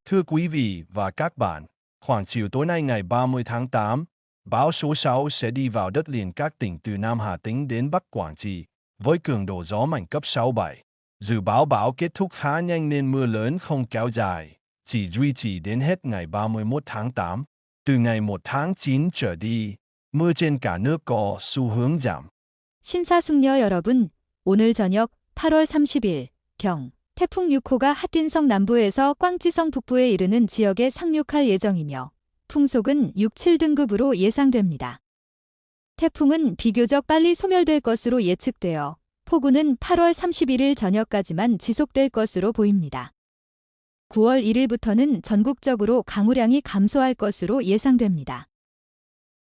Thưa quý vị và các bạn, khoảng chiều tối nay ngày 30 tháng 8, bão số 6 sẽ đi vào đất liền các tỉnh từ Nam Hà Tĩnh đến Bắc Quảng Trị, với cường độ gió mạnh cấp 6-7. Dự báo bão kết thúc khá nhanh nên mưa lớn không kéo dài, chỉ duy trì đến hết ngày 31 tháng 8. Từ ngày 1 tháng 9 trở đi, mưa trên cả nước có xu hướng giảm. 신사숙녀 여러분, 오늘 저녁 8월 30일 경 태풍 6호가 핫딘성 남부에서 꽝찌성 북부에 이르는 지역에 상륙할 예정이며 풍속은 6, 7등급으로 예상됩니다. 태풍은 비교적 빨리 소멸될 것으로 예측되어 폭우는 8월 31일 저녁까지만 지속될 것으로 보입니다. 9월 1일부터는 전국적으로 강우량이 감소할 것으로 예상됩니다.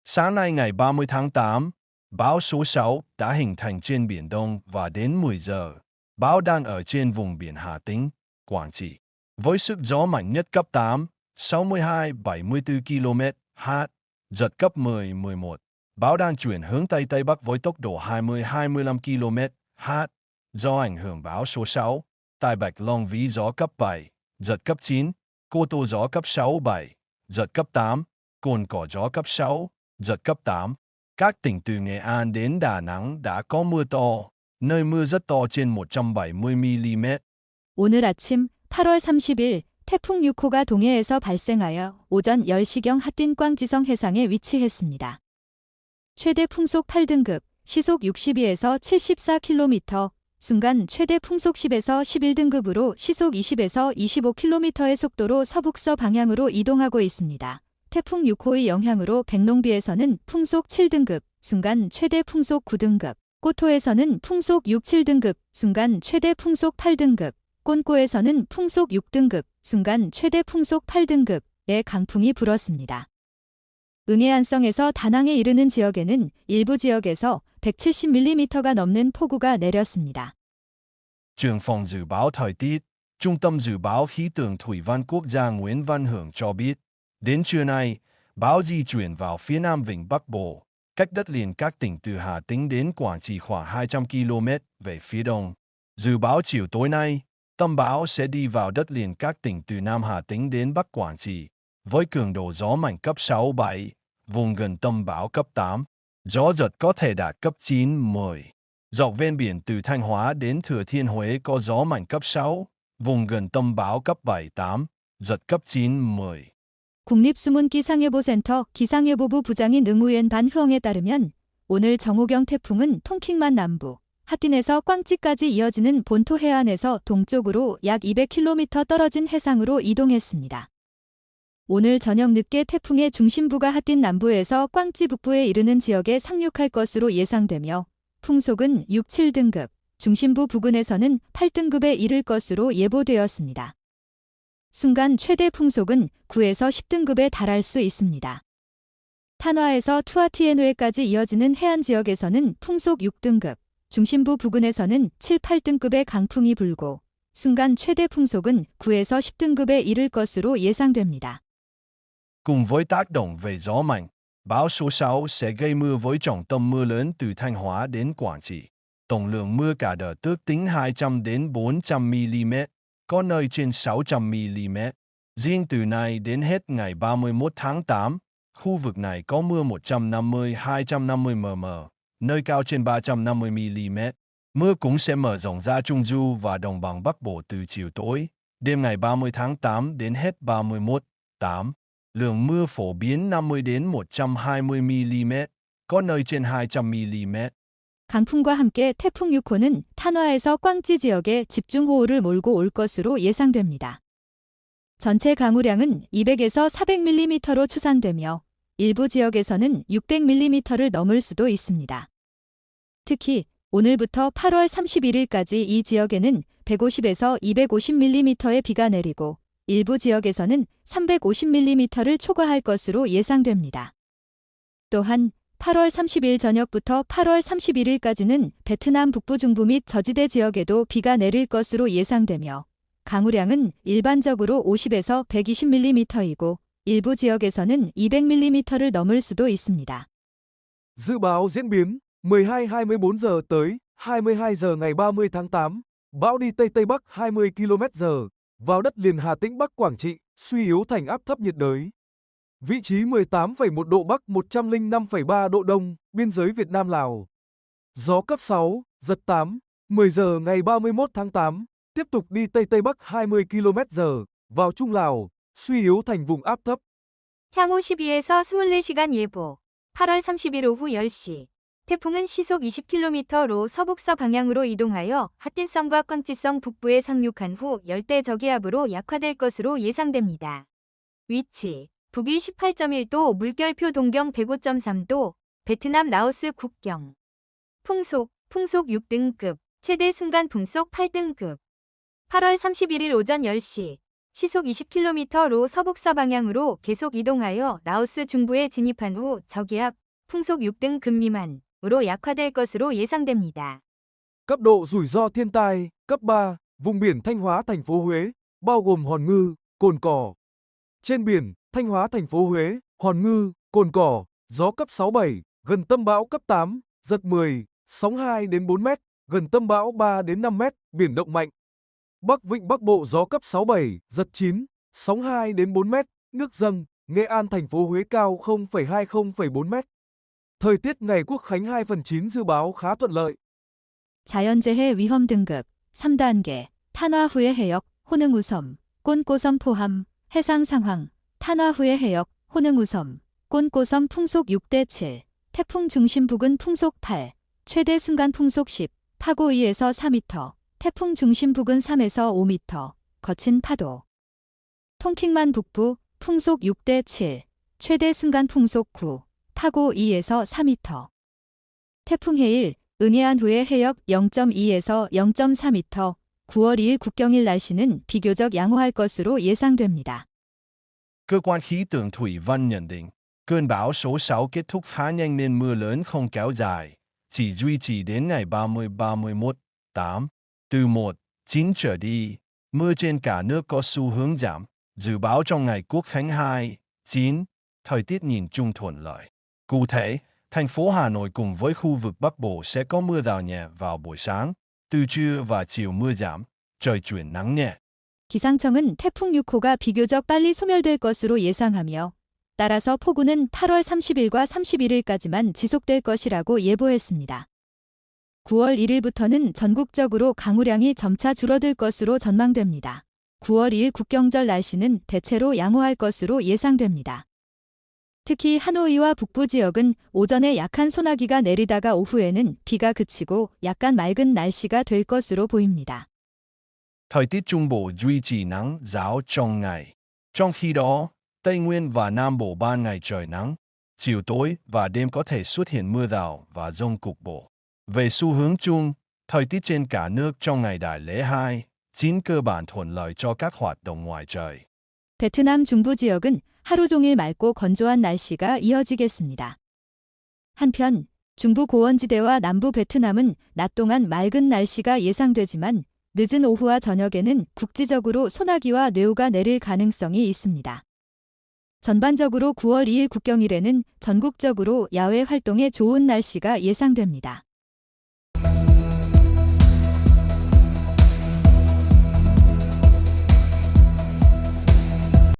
Sáng nay ngày 30 tháng 8, bão số 6 đã hình thành trên Biển Đông và đến 10 giờ, bão đang ở trên vùng biển Hà Tĩnh, Quảng Trị. Với sức gió mạnh nhất cấp 8, 62-74 km/h, giật cấp 10-11. Bão đang chuyển hướng Tây-Tây Bắc với tốc độ 20-25 km/h. Do ảnh hưởng bão số 6, tại Bạch Long Vĩ gió cấp 7, giật cấp 9, Cô Tô gió cấp 6-7, giật cấp 8, Cồn Cỏ gió cấp 6, giật cấp 8. Các tỉnh từ Nghệ An đến Đà Nẵng đã có mưa to, nơi mưa rất to trên 170mm. 오늘 아침 8월 30일 태풍 6호가 동해에서 발생하여 오전 10시경 핫딘꽝지성 해상에 위치했습니다. 최대 풍속 8등급, 시속 62에서 74km, 순간 최대 풍속 10에서 11등급으로 시속 20에서 25km의 속도로 서북서 방향으로 이동하고 있습니다. 태풍 6호의 영향으로 백롱비에서는 풍속 7등급, 순간 최대 풍속 9등급, 꼬토에서는 풍속 6, 7등급, 순간 최대 풍속 8등급, 꼰꼬에서는 풍속 6등급, 순간 최대 풍속 8등급의 강풍이 불었습니다. 응해안성에서 다낭에 이르는 지역에는 일부 지역에서 170mm가 넘는 폭우가 내렸습니다. Trưởng phòng dự báo thời tiết, Trung tâm Dự báo Khí tượng Thủy văn Quốc gia Nguyễn Văn Hưởng cho biết, đến trưa nay, bão di chuyển vào phía nam vịnh Bắc Bộ, cách đất liền các tỉnh từ Hà Tĩnh đến Quảng Trị khoảng 200 km về phía đông. Dự báo chiều tối nay, tâm bão sẽ đi vào đất liền các tỉnh từ Nam Hà Tĩnh đến Bắc Quảng Trị, với cường độ gió mạnh cấp 6-7, vùng gần tâm bão cấp 8. Gió giật có thể đạt cấp 9-10. Dọc ven biển từ Thanh Hóa đến Thừa Thiên Huế có gió mạnh cấp 6, vùng gần tâm bão cấp 7-8, giật cấp 9-10. 국립수문기상예보센터 기상예보부 부장인 응우엔 반흐엉에 따르면 오늘 정호경 태풍은 통킹만 남부, 핫딘에서 꽝찌까지 이어지는 본토 해안에서 동쪽으로 약 200km 떨어진 해상으로 이동했습니다. 오늘 저녁 늦게 태풍의 중심부가 핫딘 남부에서 꽝찌 북부에 이르는 지역에 상륙할 것으로 예상되며 풍속은 6, 7등급, 중심부 부근에서는 8등급에 이를 것으로 예보되었습니다. 순간 최대 풍속은 9에서 10등급에 달할 수 있습니다. 탄화에서 투아티에누에까지 이어지는 해안 지역에서는 풍속 6등급, 중심부 부근에서는 7, 8등급의 강풍이 불고 순간 최대 풍속은 9에서 10등급에 이를 것으로 예상됩니다. Cùng với tác động về gió mạnh, bão số 6 sẽ gây mưa với trọng tâm mưa lớn từ Thanh Hóa đến Quảng Trị. Tổng lượng mưa cả đợt ước tính 200 đến 400 mm, có nơi trên 600 mm. Riêng từ nay đến hết ngày 31 tháng 8, khu vực này có mưa 150-250 mm, nơi cao trên 350 mm. Mưa cũng sẽ mở rộng ra Trung Du và Đồng bằng Bắc Bộ từ chiều tối, đêm ngày 30 tháng 8 đến hết 31/8. Lượng mưa phổ biến 50 đến 120 mm, có nơi trên 200 mm. 강풍과 함께 태풍 6호는 탄화에서 꽝찌 지역에 집중호우를 몰고 올 것으로 예상됩니다. 전체 강우량은 200에서 400mm로 추산되며 일부 지역에서는 600mm를 넘을 수도 있습니다. 특히 오늘부터 8월 31일까지 이 지역에는 150에서 250mm의 비가 내리고 일부 지역에서는 350mm를 초과할 것으로 예상됩니다. 또한 8월 30일 저녁부터 8월 31일까지는 베트남 북부 중부 및 저지대 지역에도 비가 내릴 것으로 예상되며 강우량은 일반적으로 50에서 120mm이고 일부 지역에서는 200mm를 넘을 수도 있습니다. Dự báo diễn biến 12-24 giờ tới 22 giờ ngày 30 tháng 8, bão đi Tây Tây Bắc 20 km/h, vào đất liền Hà Tĩnh Bắc Quảng Trị, suy yếu thành áp thấp nhiệt đới. Vị trí 18,1 độ Bắc 105,3 độ Đông, biên giới Việt Nam Lào. Gió cấp 6, giật 8, 10 giờ ngày 31 tháng 8, tiếp tục đi Tây Tây Bắc 20 km/h, vào Trung Lào, suy yếu thành vùng áp thấp. 향후 12에서 24시간 예보. 8월 30일 오후 10시. 태풍은 시속 20km로 서북서 방향으로 이동하여 핫딘성과 꽝찌성 북부에 상륙한 후 열대 저기압으로 약화될 것으로 예상됩니다. 위치. 북위 18.1도, 물결표 동경 105.3도, 베트남 라오스 국경. 풍속 6등급, 최대 순간 풍속 8등급. 8월 31일 오전 10시. 시속 20km로 서북서 방향으로 계속 이동하여 라오스 중부에 진입한 후 저기압, 풍속 6등급 미만으로 약화될 것으로 예상됩니다. Cấp độ rủi ro thiên tai, cấp 3, vùng biển Thanh Hóa thành phố Huế, bao gồm Hòn Ngư, Cồn Cỏ. Trên biển, Thanh Hóa thành phố Huế, Hòn Ngư, Cồn Cỏ, gió cấp 6-7, gần tâm bão cấp 8, giật 10, sóng 2 đến 4 mét, gần tâm bão 3 đến 5 mét, biển động mạnh. Bắc Vịnh Bắc Bộ gió cấp 6-7, giật 9, sóng 2 đến 4 mét, nước dâng, Nghệ An thành phố Huế cao 0,20,4 mét. Thời tiết ngày Quốc khánh 2/9 dự báo khá thuận lợi. 자연재해 위험 등급 3단계. 탄화 후의 해역, 호능 우섬, 꼰꼬섬 포함, 해상 상황. 탄화 후의 해역, 호능 우섬, 꼰꼬섬 풍속 6대7. 태풍 중심 북은 풍속 8. 최대 순간 풍속 10. 파고 2에서 4m. 태풍 중심 북은 3에서 5m. 거친 파도. 통킹만 북부 풍속 6대7. 최대 순간 풍속 9. 파고 2에서 4m. 태풍 해일 은해안 후의 해역 0.2에서 0.4m. 9월 2일 국경일 날씨는 비교적 양호할 것으로 예상됩니다. Cơ quan khí tượng thủy văn nhận định, cơn bão số 6 kết thúc khá nhanh nên mưa lớn không kéo dài, chỉ duy trì đến ngày 30-31/8. Từ 1/9 trở đi, mưa trên cả nước có xu hướng giảm. Dự báo trong ngày Quốc khánh 2/9, thời tiết nhìn chung thuận lợi. Cụ thể, thành phố Hà Nội cùng với khu vực Bắc Bộ sẽ có mưa rào nhẹ vào buổi sáng, từ trưa và chiều mưa giảm, trời chuyển nắng nhẹ. 기상청은 태풍 6호가 비교적 빨리 소멸될 것으로 예상하며 따라서 폭우는 8월 30일과 31일까지만 지속될 것이라고 예보했습니다. 9월 1일부터는 전국적으로 강우량이 점차 줄어들 것으로 전망됩니다. 9월 2일 국경절 날씨는 대체로 양호할 것으로 예상됩니다. 특히 하노이와 북부 지역은 오전에 약한 소나기가 내리다가 오후에는 비가 그치고 약간 맑은 날씨가 될 것으로 보입니다. Thời tiết Trung Bộ duy trì nắng ráo trong ngày. Trong khi đó, Tây Nguyên và Nam Bộ ban ngày trời nắng, chiều tối và đêm có thể xuất hiện mưa rào và dông cục bộ. Về xu hướng chung, thời tiết trên cả nước trong ngày đại lễ 2/9 cơ bản thuận lợi cho các hoạt động ngoài trời. 베트남 중부 지역은 하루 종일 맑고 건조한 날씨가 이어지겠습니다. 한편 중부 고원지대와 남부 베트남은 낮 동안 맑은 날씨가 예상되지만 늦은 오후와 저녁에는 국지적으로 소나기와 뇌우가 내릴 가능성이 있습니다. 전반적으로 9월 2일 국경일에는 전국적으로 야외 활동에 좋은 날씨가 예상됩니다.